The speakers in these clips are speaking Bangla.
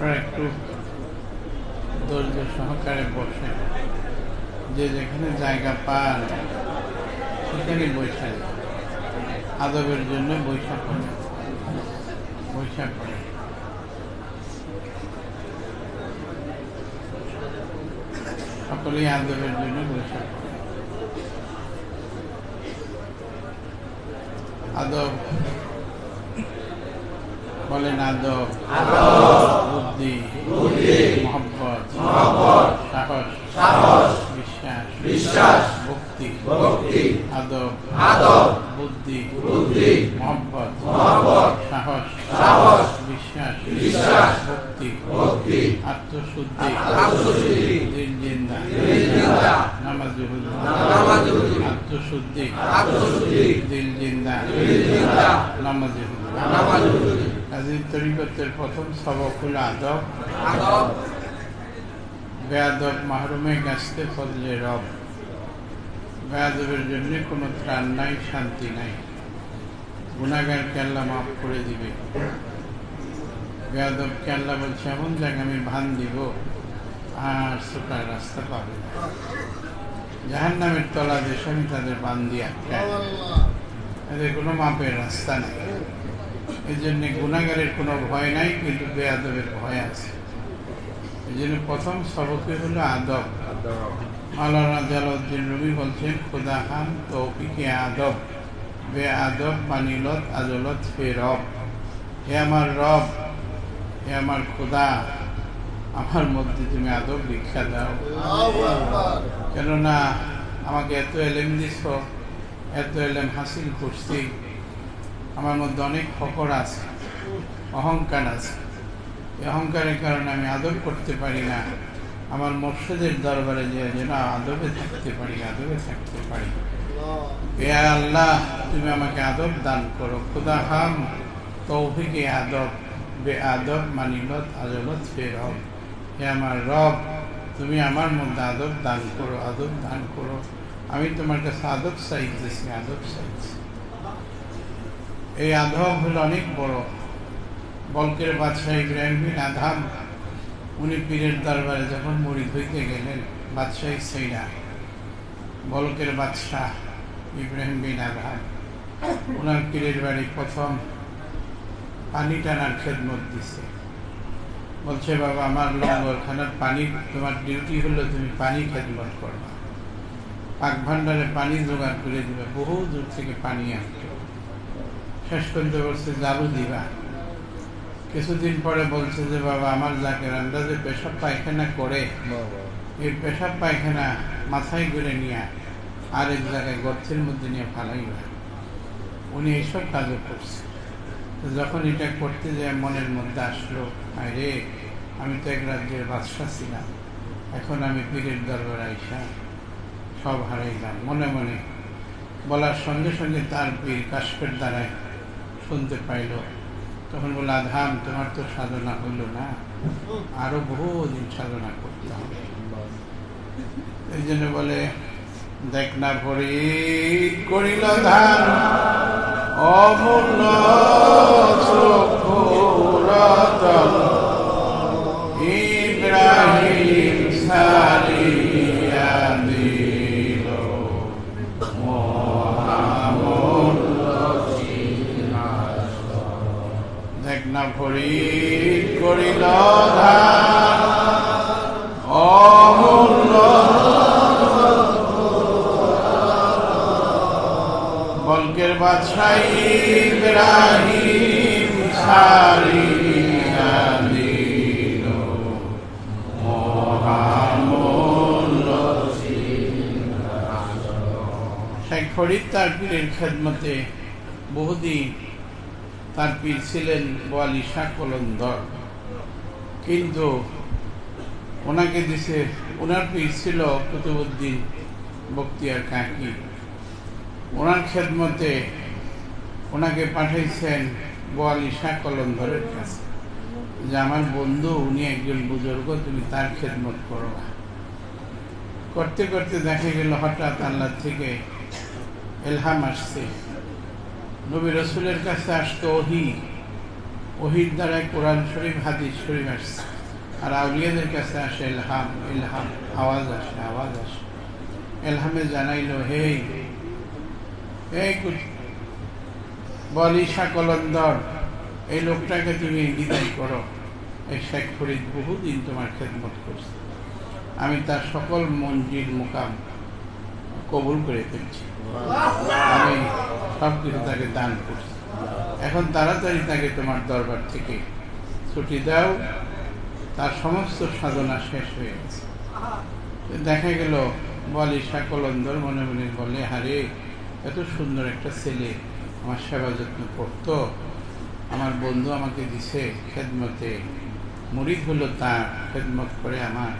আপনারা একটু ধৈর্য সহকারে বসে, যে যেখানে জায়গা পান সেখানে বৈশা যায়। আদবের জন্য বৈশা পড়ে, বৈশা পড়ে। সকলেই আদবের জন্য বৈশা পড়ে। আদব বলেন, আদব বুদ্ধি, মহব্বত, সাহস, বিশ্বাস, ভক্তি। আদব বুদ্ধি, মহব্বত, সাহস, বিশ্বাস, ভক্তি, আত্মশুদ্ধি, দিল জিন্দা, নামাজি হুজুর, আত্মশুদ্ধি, দিল জিন্দা, নামাজি হুজুর। কাজী তরিকতের প্রথম সবক হলো আদব। বেয়াদব মাহরুমে গাছতে ফজলে রব। বেয়াদবের জন্য কোনো ত্রাণ নাই, শান্তি নাই। গুনাহগারকে আল্লাহ মাফ করে দিবে। বেয়াদবকে আল্লাহ বলছে, এমন জায়গায় আমি ভান দিব আর ছোটার রাস্তা পাবে না। জাহান্নামের তলা দেশ আমি তাদের বান দিয়ে আটকায়, এদের কোনো মাপের রাস্তা নেই। এই জন্য গুনাহগারের কোনো ভয় নাই, কিন্তু বেয়াদবের ভয় আছে। এই জন্য প্রথম সবকে হলো আদব। মাওলানা জালালউদ্দিন রুমি বলছেন, খোদা খান তৌফিকে আদব, বেআদব মানিলত আজলত ফে রব। হে আমার রব, হে আমার খোদা, আমার মধ্যে তুমি আদব দীক্ষা দাও। কেননা আমাকে এত এলেম দিছ, এত এলেম হাসিল করছি, আমার মধ্যে অনেক ফকর আছে, অহংকার আছে। এই অহংকারের কারণে আমি আদব করতে পারি না। আমার মুর্শিদের দরবারে যেন আদবে থাকতে পারি, আদবে থাকতে পারি। হে আল্লাহ, তুমি আমাকে আদব দান করো। খুদা হাম তৌফিকে আদব, বেআদব মানিলত আজলত ফে রব। হে আমার রব, তুমি আমার মধ্যে আদব দান করো, আদব দান করো। আমি তোমার কাছে আদব চাইতেছি, আদব চাইছি। এই আদব হলো অনেক বড়। বলকের বাদশাহ ইব্রাহিম বিন আদহাম, উনি পীরের দরবারে যখন মুরিদ হইতে গেলেন, বাদশাহ সেইনা, বলকের বাদশাহ ইব্রাহিম বিন আদহাম ওনার পীরের বাড়ি প্রথম পানি টানার খেদমত দিছে। বলছে, বাবা, আমার লঙ্গরখানার পানি, তোমার ডিউটি হলো তুমি পানি খেদমত করবা, পাক ভান্ডারে পানি জোগাড় করে দিবে, বহু দূর থেকে পানি আসতো। শেষ করতে বলছে, জালু দিবা। কিছুদিন পরে বলছে যে, বাবা, আমার জাকের আন্দাজে পেশাব পায়খানা করে, এই পেশাব পায়খানা মাথায় করে নিয়ে আরেক জায়গায় গর্তের মধ্যে নিয়ে ফালাইবা। উনি এইসব কাজও করছে। যখন এটা করতে যায় মনের মধ্যে আসলো, আরে আমি তো এক রাজ্যের বাদশাহ ছিলাম, এখন আমি পীরের দরবার আইসা সব হারাইলাম। মনে মনে বলার সঙ্গে সঙ্গে তার পীর কাশফের দ্বারায় শুনতে পাইল। তখন বলে, আদহাম, তোমার তো সাধনা হইল না, আরো বহুদিন সাধনা করতে হবে। এই জন্য বলে, দেখ না ভরি করিল ধান, অমূল্য চক্ষুরতন, ইব্রাহিম সারিয়া দিল মহামূল্য সিংহাসন। দেখ না ভরি করিল ধান, অমূল্য বলকের বাদশাহ ইব্রাহিম ছাড়িয়া দিল মহামূল্য সিংহাসন। শেখ ফরিদ তার পীরের খেদমতে বহুদিন, তার পীর ছিলেন বোয়ালি শাহ কলন্দর, কিন্তু ওনাকে দিছে, ওনার পীর ছিল কুতুবউদ্দিন বখতিয়ার কাকি। ওনার খেদমতে ওনাকে পাঠাইছেন বোয়ালি শাহ কলন্দরের কাছে, যে আমার বন্ধু, উনি একজন বুজুর্গ, তুমি তার খেদমত করো। করতে করতে দেখা গেল হঠাৎ আল্লাহ থেকে এলহাম আসছে, নবী রসুলের কাছে আসতো ওহী, ওহির দ্বারা কোরআন শরীফ হাদিস শরীফ আসছে, আর আউলিয়াদের কাছে আসে ইলহাম, ইলহাম আওয়াজ আসে। এলহামে জানাইল, হে বলিশা কলন্দর, এই লোকটাকে তুমি বিদায় করো। এই শেখ ফরিদ বহুদিন তোমার খেদমত করছে, আমি তার সকল মঞ্জিল মুকাম কবুল করে ফেলছি, আমি সব কিছু তাকে দান করছি। এখন তাড়াতাড়ি তাকে তোমার দরবার থেকে ছুটি দাও, তার সমস্ত সাধনা শেষ হয়ে গেছে। দেখা গেল বলিশা কলন্দর মনে মনে বলে, হারে এত সুন্দর একটা ছেলে আমার সেবা যত্ন করতো, আমার বন্ধু আমাকে দিছে খেদমতে, মুরিদ হলো তার, খেদমত করে আমার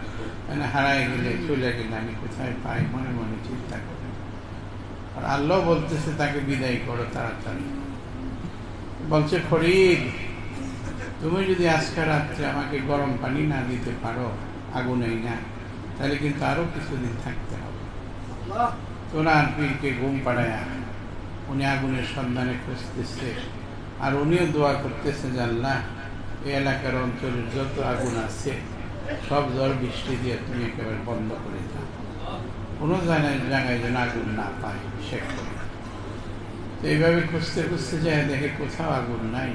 মানে হারায় গেলে চলে গেলে আমি কোথায় পাই, মনে মনে চিন্তা করি। আর আল্লাহ বলতেছে তাকে বিদায় করো তাড়াতাড়ি। বলছে, ফরিদ তুমি যদি আজকে রাত্রে আমাকে গরম পানি না দিতে পারো, আগুনেই না, তাহলে কিন্তু আরো কিছুদিন থাকতে হবে। তোনার পীরকে ঘুম পাড়ায়া উনি আগুনের সন্ধানে খুঁজতেছে, আর উনিও দোয়া করতেছে যে আল্লাহ এই এলাকার অঞ্চলের যত আগুন আছে সব ঝড় বৃষ্টি দিয়ে তুমি একেবারে বন্ধ করে দাও, কোনো জায়গায় যেন আগুন না পায় শেখ করে। তো এইভাবে খুঁজতে খুঁজতে যায়, দেখে কোথাও আগুন নাই।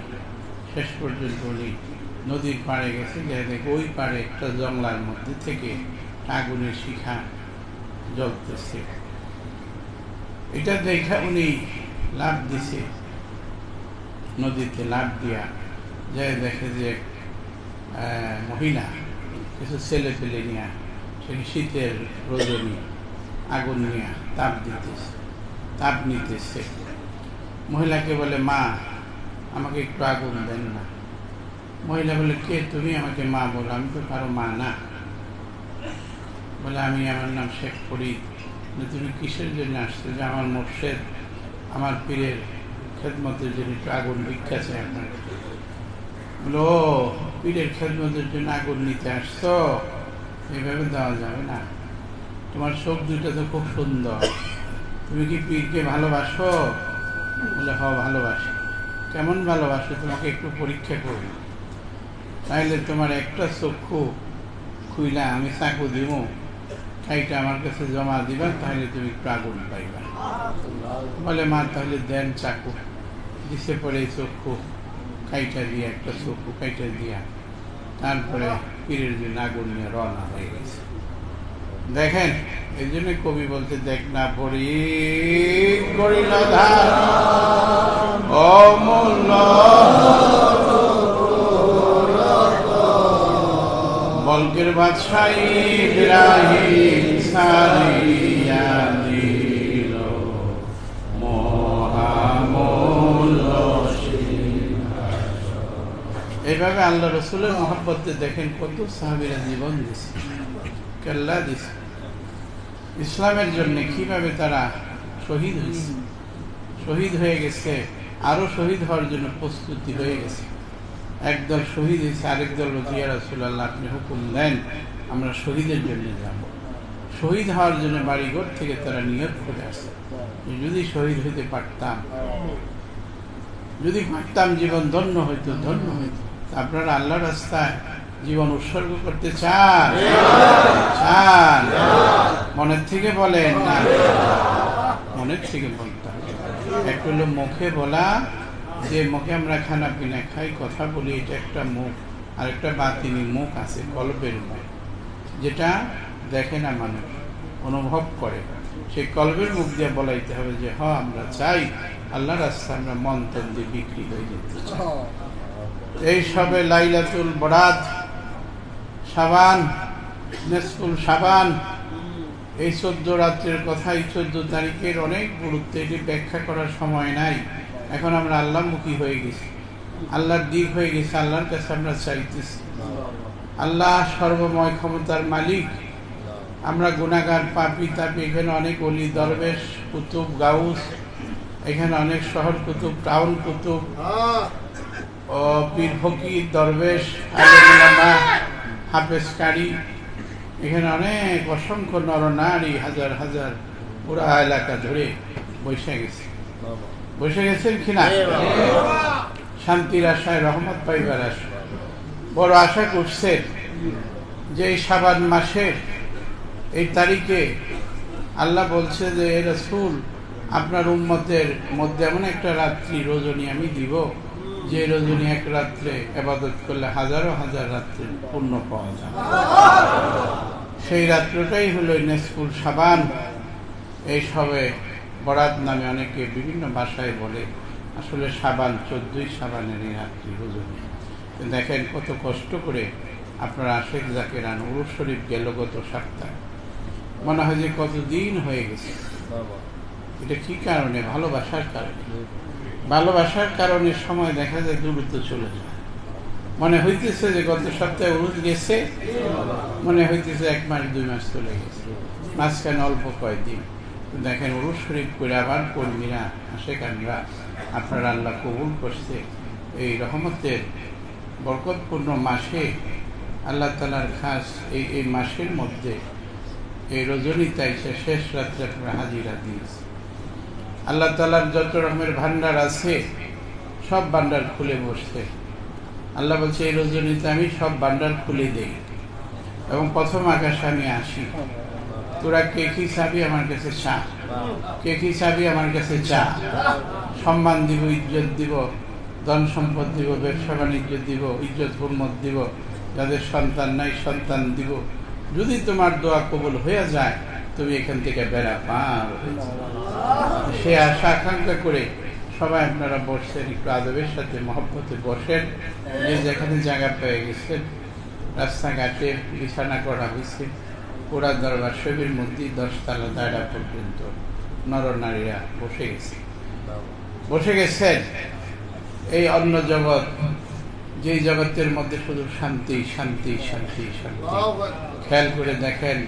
শেষ পর্যন্ত উনি নদীর পাড়ে গেছে, যায় দেখে ওই পাড়ে একটা জংলার মধ্যে থেকে আগুনের শিখা জ্বলতেছে। এটা দেখা উনি লাফ দিছে, নদীতে লাফ দিয়া যায় দেখে যে মহিলা কিছু ছেলে পেলে নিয়ে সেই শীতের রজনী আগুন নিয়ে তাপ নিতেছে। মহিলাকে বলে, মা আমাকে একটু আগুন দেন না। মহিলা বলে, কে তুমি আমাকে মা বলো? আমি তো কারো মা না। বলে, আমি, আমার নাম শেখ ফরিদ। তুমি কিসের জন্য আসছো? যে আমার মুর্শিদ, আমার পীরের খেদমতের জন্য একটু আগুন ভিক্ষা চাই আপনার। বলো, পীরের খেদমতের জন্য আগুন নিতে আসছো? এইভাবে দেওয়া যাবে না, তোমার চোখ দুটো তো খুব সুন্দর, তুমি কি পীরকে ভালোবাসো? বলে, হ ভালোবাসি। কেমন ভালোবাসো তোমাকে একটু পরীক্ষা করি, তাইলে তোমার একটা চক্ষু খুইলা আমি চাকু দিব, খাইটা আমার কাছে জমা দিবা, তাহলে তুমি একটু আগুন পাইবা। বলে, মা তাহলে দেন চাকু। দিছে পরে এই চক্ষু খাইটা দিয়া, একটা চক্ষু খাইটা দিয়া তারপরে পীরের জন্য আগুন নিয়ে রওনা হয়ে গেছে। দেখেন, এই জন্য কবি বলতে, দেখ না পড়ি করিল অমূল্য বলকের বাদশাহী ইব্রাহিম সারিয়া দিল মহামূল্য। এইভাবে আল্লাহ রসুলের মহব্বতে দেখেন কত সাহাবীরা জীবন দিছে, কেল্লা দিছে ইসলামের জন্য, কিভাবে তারা শহীদ হয়েছে, শহীদ হয়ে গেছে, আরো শহীদ হওয়ার জন্য প্রস্তুতি হয়ে গেছে। একদল শহীদ হয়েছে, আরেক দল ইয়া রাসূলুল্লাহ আপনি হুকুম দেন আমরা শহীদের জন্য যাব। শহীদ হওয়ার জন্য বাড়িঘর থেকে তারা নিয়ত করে আসে, যদি শহীদ হইতে পারতাম, যদি পারতাম জীবন ধন্য হইতো, ধন্য হইতো। আপনারা আল্লাহ রাস্তায় জীবন উৎসর্গ করতে চান? চান? মনের থেকে বলেন না, মনের থেকে বলতে হবে। একটা হলো মুখে বলা, যে মুখে আমরা খানা পিনা খাই, কথা বলি, এটা একটা মুখ। আর একটা বাতিনি মুখ আছে, কলবের মুখ, যেটা দেখে না মানুষ, অনুভব করে। সেই কলবের মুখ দিয়ে বলাইতে হবে যে হ্যাঁ আমরা চাই আল্লাহ রাস্তায় আমরা মন তন দিয়ে বিক্রি হয়ে যেতে চাই। এই সবে লাইলাতুল বরাত, শাবান, নেসফুল শাবান, এই 14 রাত্রের কথা, এই 14 তারিখের অনেক গুরুত্ব, এটি ব্যাখ্যা করার সময় নাই। এখন আমরা আল্লাহমুখী হয়ে গেছি, আল্লাহর দিক হয়ে গেছি, আল্লাহর কাছে আমরা চাইতেছি। আল্লাহ সর্বময় ক্ষমতার মালিক, আমরা গুনাহগার পাপী তাপী। এখানে অনেক অলি দরবেশ, কুতুব, গাউস, এখানে অনেক শহর কুতুব, টাউন কুতুব, ও পীর ফকির, দরবেশ, আলেম ওলামা, হাফেজ কারি, এখানে অনেক অসংখ্য নরনারী, হাজার হাজার পুরা এলাকা ধরে বসে গেছে, বসে গেছেন কিনা? শান্তির আশায়, রহমত পাইবার আশায় বড় আশা করছেন যে এই শাবান মাসের এই তারিখে আল্লাহ বলছে যে রাসূল আপনার উম্মতের মধ্যে এমন একটা রাত্রি রজনী আমি দিব যে রজনী এক রাত্রে ইবাদত করলে হাজারো হাজার রাত্রির পুণ্য পাওয়া যায়। সেই রাত্রটাই হলো নেসফুল শাবান। এই সবে বরাত নামে অনেকে বিভিন্ন ভাষায় বলে, আসলে শাবান 14ই শাবানের এই রাত্রি রজনী। দেখেন কত কষ্ট করে আপনারা আশেক জাকেরান উরুস শরীফ গেল গত সপ্তাহে, মনে হয় যে কতদিন হয়ে গেছে। এটা কি কারণে? ভালোবাসার কারণে। ভালোবাসার কারণে সময় দেখা যায় দ্রুত চলে যায়। মনে হইতেছে যে গত সপ্তাহে উরুস গেছে, মনে হইতেছে 1 মাস 2 মাস চলে গেছে, মাঝখানে অল্প কয়েকদিন। দেখেন উরুস শরীফ করে আবার কর্মীরা আশেকানরা আপনারা আল্লাহ কবুল করছে এই রহমতের বরকতপূর্ণ মাসে। আল্লাহ তাআলার খাস এই মাসের মধ্যে এই রজনীতে এসে শেষ রাত্রে আপনারা হাজিরা দিয়েছে। আল্লাহ তাআলার যত রকমের ভান্ডার আছে সব ভান্ডার খুলে বসছে। আল্লাহ বলছে এই রজনীতে আমি সব ভান্ডার খুলে দেই এবং প্রথম আকাশে আমি আসি। তোরা কে কি চাবি আমার কাছে চা, কে কি চাবি আমার কাছে চা। সম্মান দিব, ইজ্জত দিব, ধন সম্পদ দিব, ব্যবসা বাণিজ্য দিব, ইজ্জত হুরমত দিব, যাদের সন্তান নাই সন্তান দিব। যদি তোমার দোয়া কবুল হয়ে যায় তুমি এখান থেকে বেড়া পার হয়ে যাবে। সে আশা আকাঙ্ক্ষা করে সবাই আপনারা বসছেন, একটু আদবের সাথে মহব্বতে বসেন। যে যেখানে জায়গা পেয়ে গেছেন, রাস্তাঘাটে বিছানা করা হয়েছে, পুরা দরবার শরীফের মধ্যে 10 তলা দাঁড়া পর্যন্ত নরনারীরা বসে গেছেন। এই অন্য জগৎ, যে জগতের মধ্যে শুধু শান্তি শান্তি শান্তি শান্তি। খেয়াল করে দেখেন,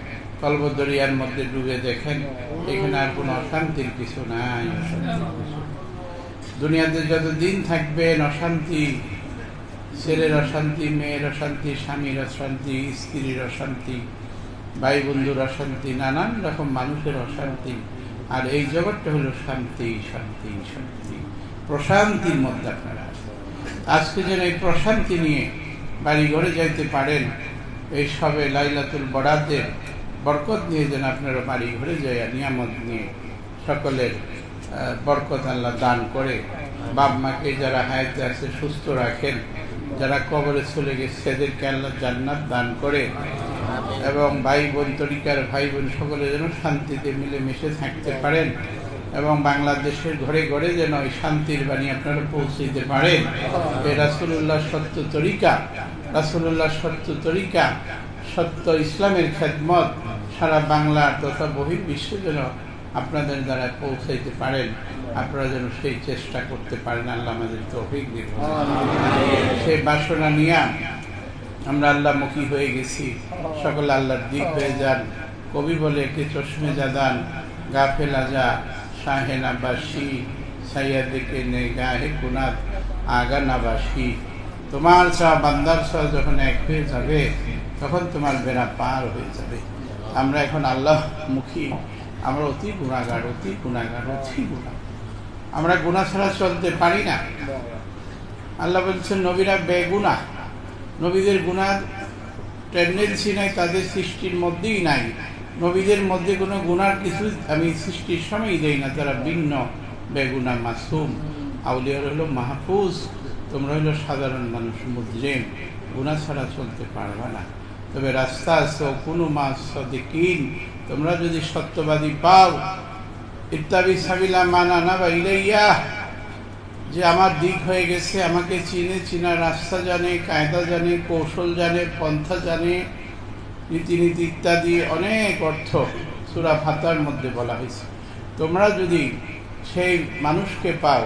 কলবদরিয়ার মধ্যে ডুবে দেখেন, এখানে আর কোনো অশান্তির কিছু নাই। দুনিয়াতে যত দিন থাকবেন অশান্তি, ছেলের অশান্তি, মেয়ের অশান্তি, স্বামীর অশান্তি, স্ত্রীর অশান্তি, ভাই বন্ধুর অশান্তি, নানান রকম মানুষের অশান্তি। আর এই জগৎটা হলো শান্তি শান্তি শান্তি, প্রশান্তির মধ্যে আপনারা আজকে যেন এই প্রশান্তি নিয়ে বাড়ি ঘরে যাইতে পারেন। এই সবে লাইলাতুল বরাতের বরকত নিয়ে যেন আপনারা বাড়ি ঘরে যায় নিয়ামত নিয়ে সকলের বরকত আল্লাহ দান করে। বাপ মাকে যারা হায়াতে আছে সুস্থ রাখেন, যারা কবরে চলে গেছে সেদেরকে আল্লাহ জান্নাত দান করে, এবং ভাই বোন তরিকার ভাই বোন সকলে যেন শান্তিতে মিলেমিশে থাকতে পারেন, এবং বাংলাদেশের ঘরে ঘরে যেন ওই শান্তির বাণী আপনারা পৌঁছতে পারেন। এই রাসূলুল্লাহ সত্য তরিকা, রাসূলুল্লাহ সত্য তরিকা, সত্য ইসলামের খেদমত সারা বাংলা তথা বহির্বিশ্বে যেন আপনাদের দ্বারা পৌঁছাইতে পারেন। আপনারা যেন সেই চেষ্টা করতে পারেন। আল্লাহ আমাদের তৌফিক দিন। সেই বাসনা নিয়ে আমরা আল্লাহমুখী হয়ে গেছি, সকলে আল্লাহর দিক হয়ে যান। কবি বলে কে চশমে জাদান গাফেল আজা শাহে নাবাসী সাইয়াদেকে নে গাহে কুনাত আগা নাবাসী। তোমার সহ বান্দার সহ যখন এক হয়ে যাবে তখন তোমার বেড়া পার হয়ে যাবে। আমরা এখন আল্লাহমুখী, আমরা অতি গুণাগার, অতি গুণাগার, অতি গুণা। আমরা গুনাহ ছাড়া চলতে পারি না। আল্লাহ বলছেন নবীরা বেগুনা, নবীদের গুনার টেন্ডেন্সি নাই, তাদের সৃষ্টির মধ্যেই নাই। নবীদের মধ্যে কোনো গুনার কিছু আমি সৃষ্টির সময়ই দেই না, তারা ভিন্ন, বেগুনা, মাসুম। আউলিয়ার হলো মাহফুজ, তোমরা হলো সাধারণ মানুষ, মুজরিম, গুনাহ ছাড়া চলতে পারবে না। তবে রাস্তা আছে, কোনো মাস সদিকিন, তোমরা যদি সত্যবাদী পাও, ইত্তাবি সাবিলা মানা না বা ইলাইয়া, যে আমার দিক হয়ে গেছে, আমাকে চিনে, চিনার রাস্তা জানে, কায়দা জানে, কৌশল জানে, পন্থা জানে, রীতিনীতি ইত্যাদি অনেক অর্থ সূরা ফাতার মধ্যে বলা হয়েছে। তোমরা যদি সেই মানুষকে পাও,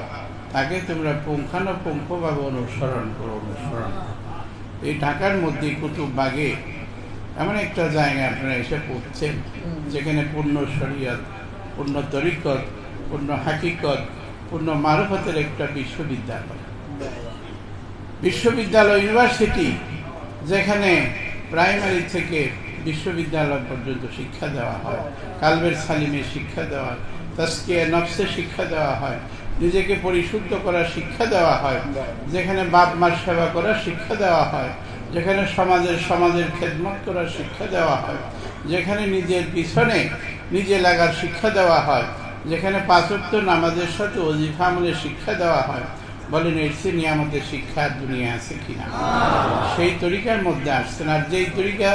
তাকে তোমরা পুঙ্খানুপুঙ্খভাবে অনুসরণ করো। এই ঢাকার মধ্যে কুতুববাগে এমন একটা জায়গায় আপনারা এসে পড়ছেন যেখানে পূর্ণ শরীয়ত, পূর্ণ তরিকত, পূর্ণ হাকিকত, পূর্ণ মারফতের একটা বিশ্ববিদ্যালয়, ইউনিভার্সিটি, যেখানে প্রাইমারি থেকে বিশ্ববিদ্যালয় পর্যন্ত শিক্ষা দেওয়া হয়, কালবের সালিমে শিক্ষা দেওয়া হয়, তাজকিয়া নফসে শিক্ষা দেওয়া হয়, নিজেকে পরিশুদ্ধ করার শিক্ষা দেওয়া হয়, যেখানে বাপ মার সেবা করার শিক্ষা দেওয়া হয়, যেখানে সমাজের খেদমত করার শিক্ষা দেওয়া হয়, যেখানে নিজের পিছনে নিজে লাগার শিক্ষা দেওয়া হয়, যেখানে 5 ওয়াক্ত নামাজের সাথে ওজিফা আমলের শিক্ষা দেওয়া হয়, বলেন এর চেয়ে নিয়ামতের শিক্ষা দুনিয়া আছে কিনা? সেই তরিকার মধ্যে আসছেন। আর যেই তরিকা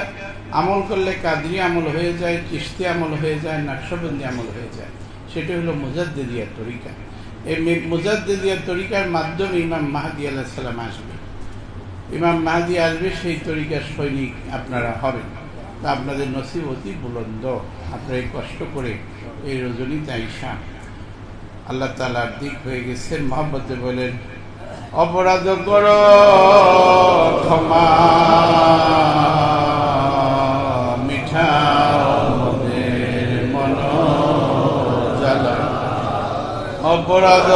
আমল করলে কাদরি আমল হয়ে যায়, চিশতি আমল হয়ে যায়, নকশবন্দি আমল হয়ে যায়, সেটা হলো মুজাদ্দিদিয়া তরিকা। এই মুজাদ্দিদিয়া তরিকার মাধ্যমে ইমাম মাহদী আলাইহিস সালাম আসবে। ইমাম মাহদী আসবে, সেই তরিকার সৈনিক আপনারা হবেন। তা আপনাদের নসিব অতি বুলন্দ। আপনারা এই কষ্ট করে এই রজনীতে আইসা আল্লাহ তাআলার দিক হয়ে গেছেন। মহব্বতে বলেন, অপরাধ করো ক্ষমা মিঠাও মোদের মন জ্বালা, অপরাধ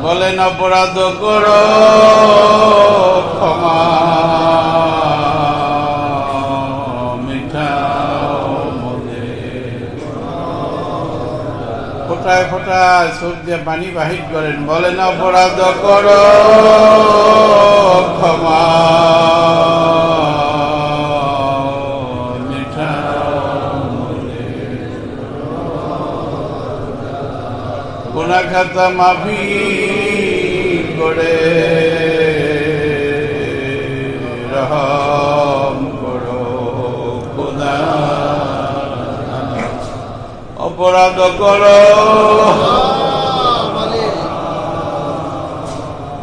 বলেন, অপরাধ করো ক্ষমা মিঠাও মোদের। ফোটায় ফোটায় চোখ দিয়ে পানি বাহির করেন, বলেন, অপরাধ করো ক্ষমা গুনাহ খাতা মাফি করে রহম করো খোদা, অপরাধ করো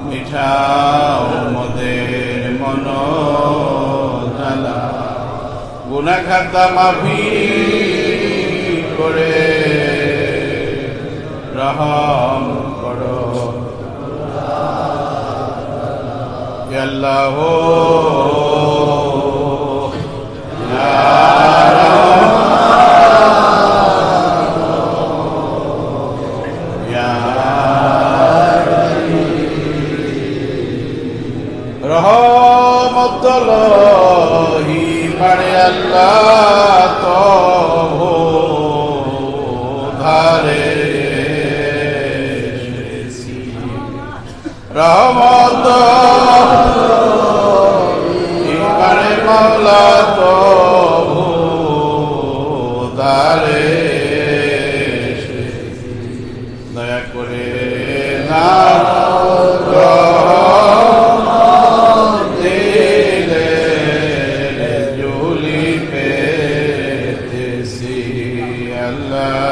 মিঠাও মোদের মন জ্বালা, গুনাহ খাতা মাফি করে রহম করো আল্লাহ। রহমত লহি পারে আল্লাহ তো ধারে, রহমত ইমানে মাওলা তো দারে, দয়া করে না দিলে জুলি পেতেছি আল্লাহ।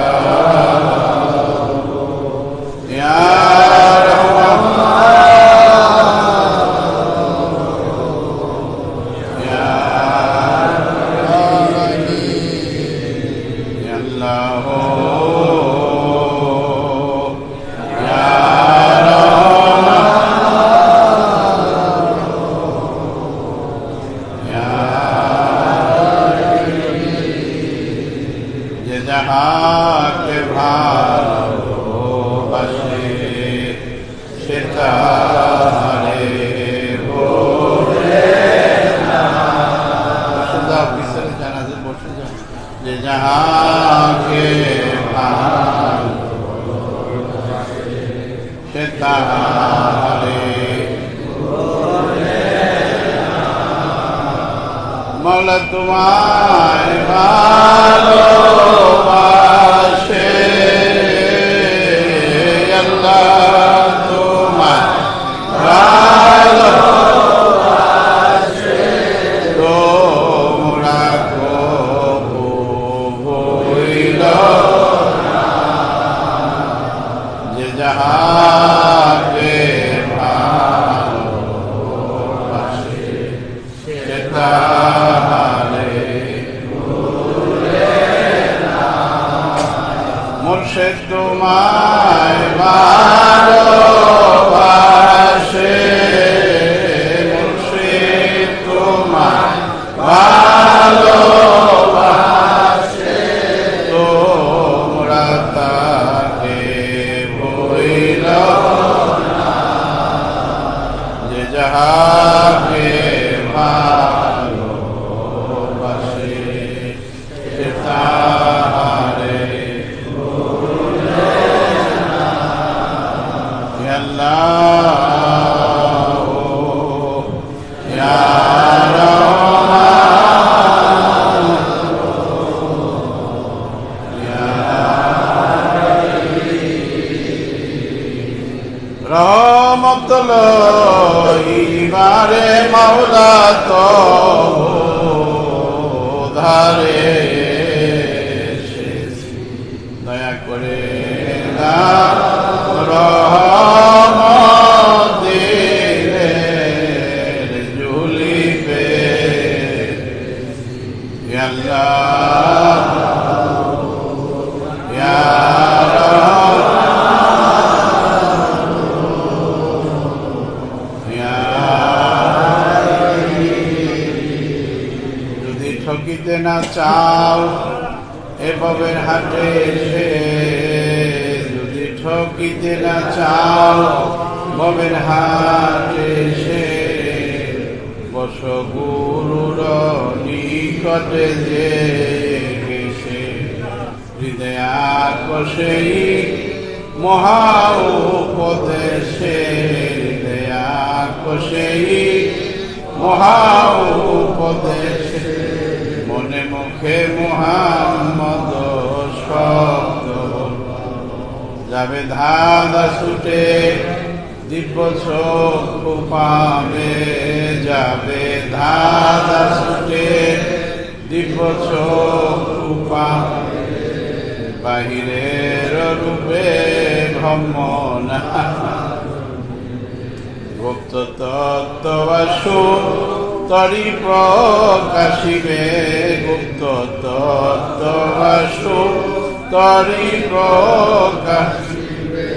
যাহাকে ভালোবাসে সে তারে ভোলে না। বসে যাও, পিছনে জানাজে বসে যাও। যে যাহাকে ভালোবাসে সে তারে মওলা তোমায় ভালোবাসে আল্লাহ তোমায় ভালোবাসে, তোমরা কবু ভুইল না যে যাহাকে ভালোবাসে সে মুর্শিদ তোমায় ভালোবাসে, মুর্শিদ তোমায় ভালোবাসে, তোমরা তাকে ভুইল না যে যাহাকে হলো এইবারে মাওলা তো ধারে এসেছি, দয়া করে রহমতের ঝুলি পে আল্লাহ ইয়া যদি ঠকিতে না চাও এ ভবের হাটে এসে, যদি ঠকিতে না চাও ভবের হাটে এসে, বস গুরুর নিকটে যে গেছে, হৃদয়াকর্ষেই মহা উপদেশে, হৃদয়াকর্ষেই মহা উপদেশে, মনে মুখে মুহাম্মদ শব্দ যাবে ধাঁধা ছুটে, দিব্য চক্ষু পাবে, যাবে ধাঁধা ছুটে, দিব্য চক্ষু পাবে, বাহিরের রূপে ভ্রমণ গুপ্ত তত্ত্ববাসু তরি প্রকাশিবে, গুপ্ত তত্ত্ববাসু তরি প্রকাশিবে,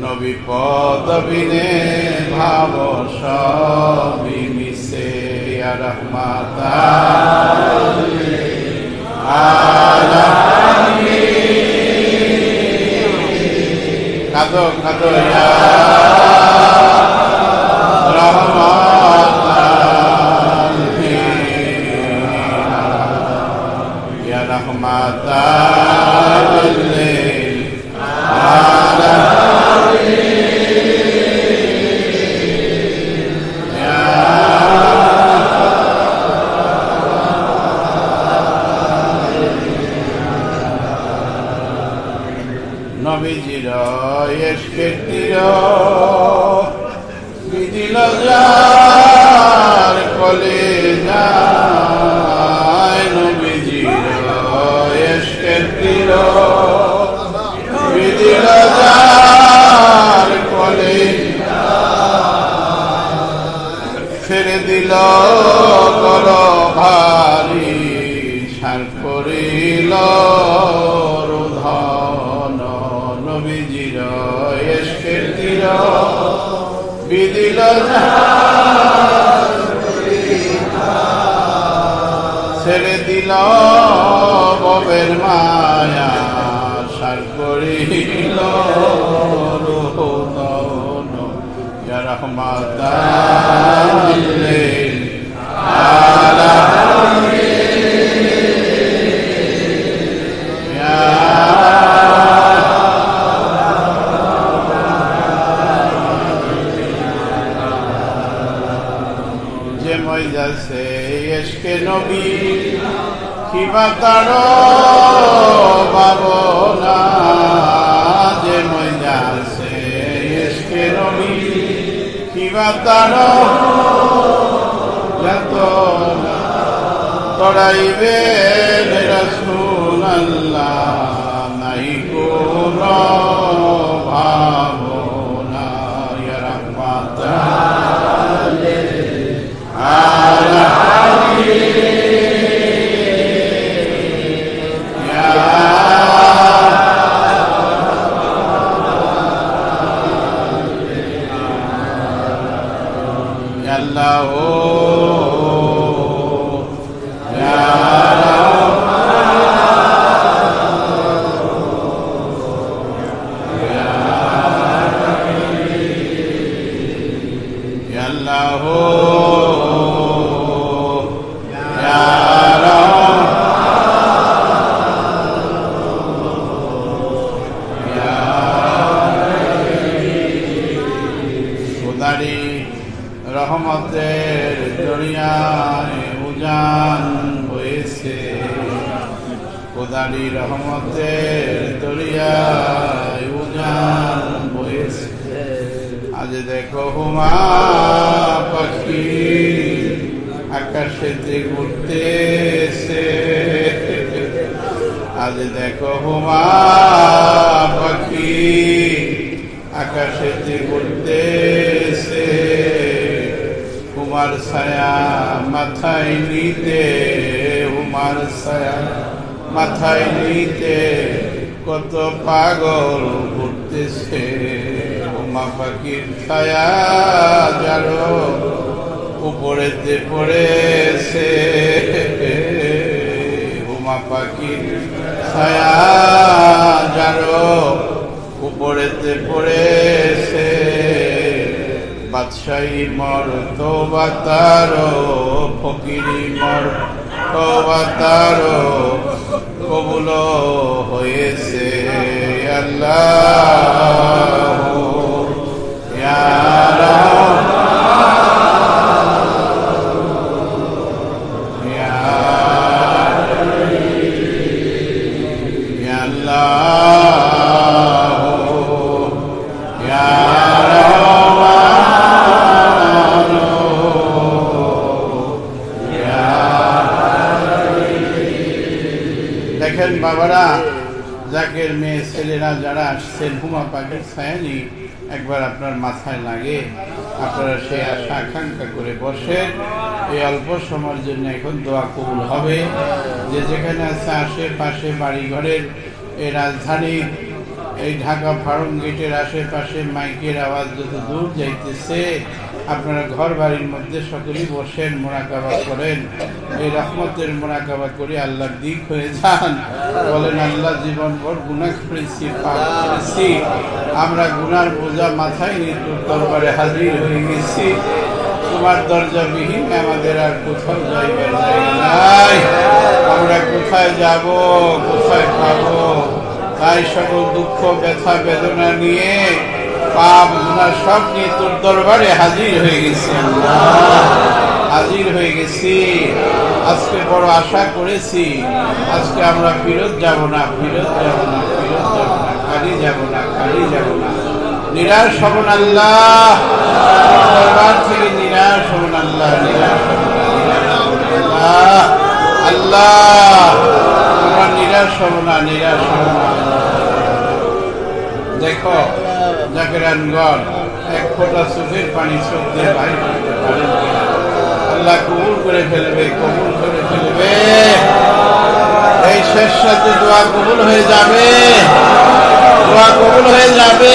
নবী পদবিনে ভাব সবই মিশে, ইয়া রহমাত কাদো কাদো ইয়া রহমাত ইয়া রহমাত নবীজির এশকে তীর বিদিল যার কলে যায়, নবীজির এশকে তীর বিদিল যার কলে ছেড়ে দিল কর ভারী, সার করিল রোধন, নবীজির এশকে তীর বিদিল ছেড়ে দিল ববের মায়া, সার করিল রোধন, ইয়া রহমাত যে মইজাছে এশকে নবী কিবা তার ভাবনা, যে মইজাছে এশকে নবী কিবা তার যাতনা, তরাইবে রাসূলুল্লাহ নাই কোন ভাবনা, ইয়া রহমাত আল্লাহ রহমতের দরিয়ায় উজান হয়েছে, খোদারি রহমতের দরিয়ায় উজান হয়েছে, আজ দেখো হুমা পাখি আকাশেতে ঘুরতেছে, আজ দেখো হুমা পাখি আকাশেতে ঘুরতেছে, হুমার ছায়া মাথায় নিতে, হুমার ছায়া মাথায় নিতে কত পাগল ঘুরতেছে, হুমা পাখির ছায়া যারো উপরেতে পড়েছে, হুমা পাখির ছায়া যারো উপরেতে পড়েছে, বাদশাহী মর তওবা তারো, ফকিরি মর তওবা তারো কবুল হয়েছে। আল্লাহ ইয়া দেখেন বাবারা, জাকের মেয়ে ছেলেরা যারা আসছেন, হুমা পাখির ছায়া নিয়ে একবার আপনার মাথায় লাগে, আপনারা সেই আশা আকাঙ্ক্ষা করে বসেন। এই অল্প সময়ের জন্য এখন দোয়া কবুল হবে। যে যেখানে আছে আশেপাশে বাড়িঘরের, এই রাজধানীর এই ঢাকা ফার্ম গেটের আশেপাশে মাইকের আওয়াজ যত দূর যাইতেছে, আপনারা ঘর বাড়ির মধ্যে সকলেই বসেন, মোনাকাবা করেন, এই রহমতের মোনাকাবা করে আল্লাহর দিক হয়ে যান। বলেন, আল্লাহ জীবন ভর গুনাহ করেছি, পাপ করেছি, আমরা গুনার বোঝা মাথায় নিয়ে তোর দরবারে হাজির হয়ে গেছি। তোমার দরজা বিহীন আমাদের আর কোথাও যাইবার জায়গা নাই, আমরা কোথায় যাব, কোথায় পাবো? তাই সকল দুঃখ ব্যথা বেদনা নিয়ে, পাপ গুনাহ সব নিয়ে তোর দরবারে হাজির হয়ে গেছি, হাজির হয়ে গেছি। আজকে বড় আশা করেছি, আজকে আমরা ফিরত যাব না, ফিরত যাব না, ফিরত যাব না, খালি যাব না, খালি যাব না, নিরাশ হব না আল্লাহ, দরবার থেকে নিরাশ হব না আল্লাহ, নিরাশ হব না, নিরাশ হব না আল্লাহ, আল্লাহ আমরা নিরাশ হব না, নিরাশ হব না। দেখো জাকেরানগণ, এক ফোঁটা চোখের পানি চোখ দিয়ে বাইরে করতে পারেন কিনা? আল্লাহ কবুল করে ফেলবে, কবুল করে ফেলবে। এই শেষ সাথে দোয়া কবুল হয়ে যাবে, দোয়া কবুল হয়ে যাবে।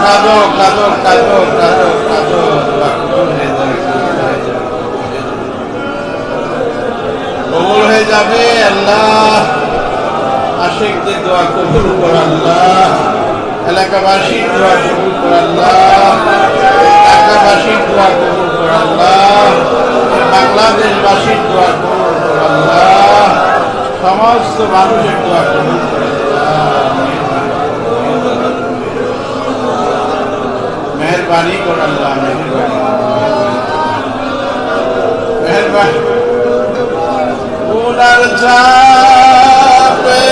কাঁদো কাঁদো কাঁদো কাঁদো কাঁদো, দোয়া কবুল হয়ে যাবে, কবুল হয়ে যাবে। আল্লাহ আশিকদের দোয়া কবুল কর আল্লাহ, এলাকাবাসীর দোয়া কবুল কর আল্লাহ, ঢাকাবাসীর দোয়া কবুল কর আল্লাহ, বাংলাদেশবাসীর দোয়া কবুল কর আল্লাহ, সমস্ত মানুষের দোয়া কবুল কর আল্লাহ, মেহরবানি কর আল্লাহ, মেহরবানি মেহরবানি। উনার চাপে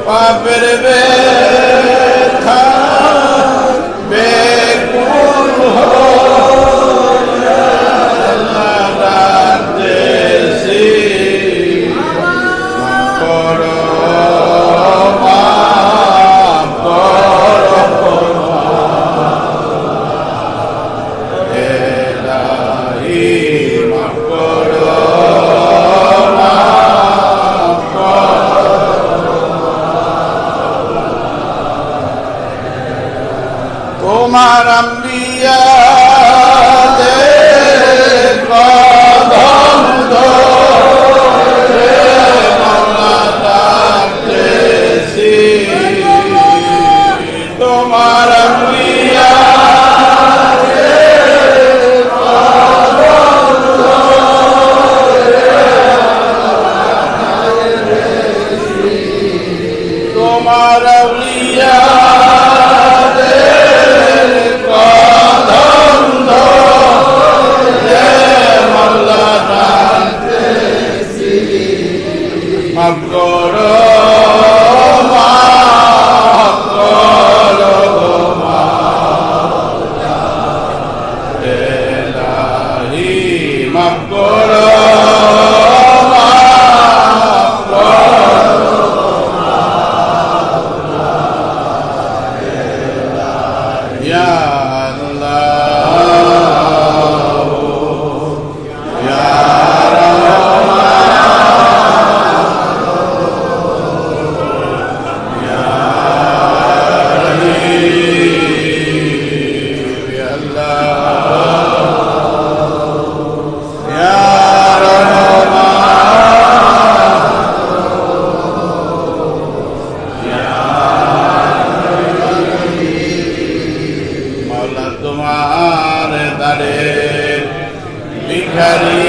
পাপের ব্যথা বেকুল ডাকতেছি, করো মাফ করো এলাহি, মাফ করো মাফ করো। তোমার আম্বিয়াদের কদম ধরে মাওলা ডাকতেছি, তোমার আম্বিয়াদের কদম ধরে তোমার আউলিয়া কদম ধরে ভিখারি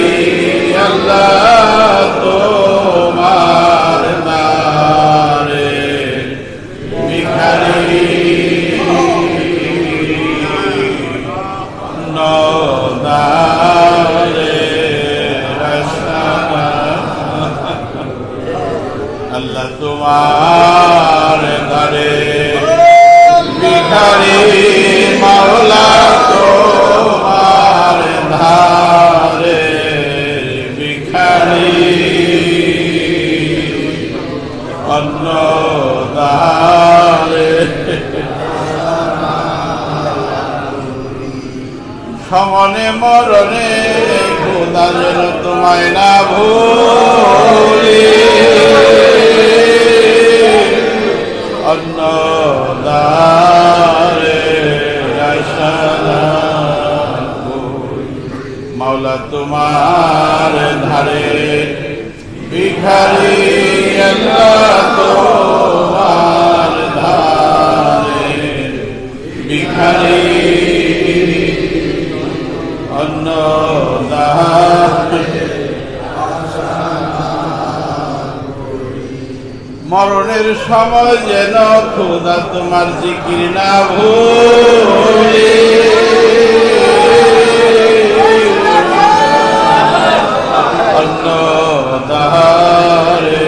আল্লাহ তোমার দ্বারে ভিখারি নদারে আল্লাহ তোমার দ্বারে ভিখারি মাওলা তোমার ধারে ভিখারি অন্য দ্বারে সমনে মরণে খোদা যেন তোমায় না ভুলি অন্য দ্বারে মাওলা তোমার ধারে ভিখারি আল্লাহ তোমার ধারে ভিখারি অন্য মরণের সময় যেন খোদা তোমার জিকির না ভুলি অন্য দারে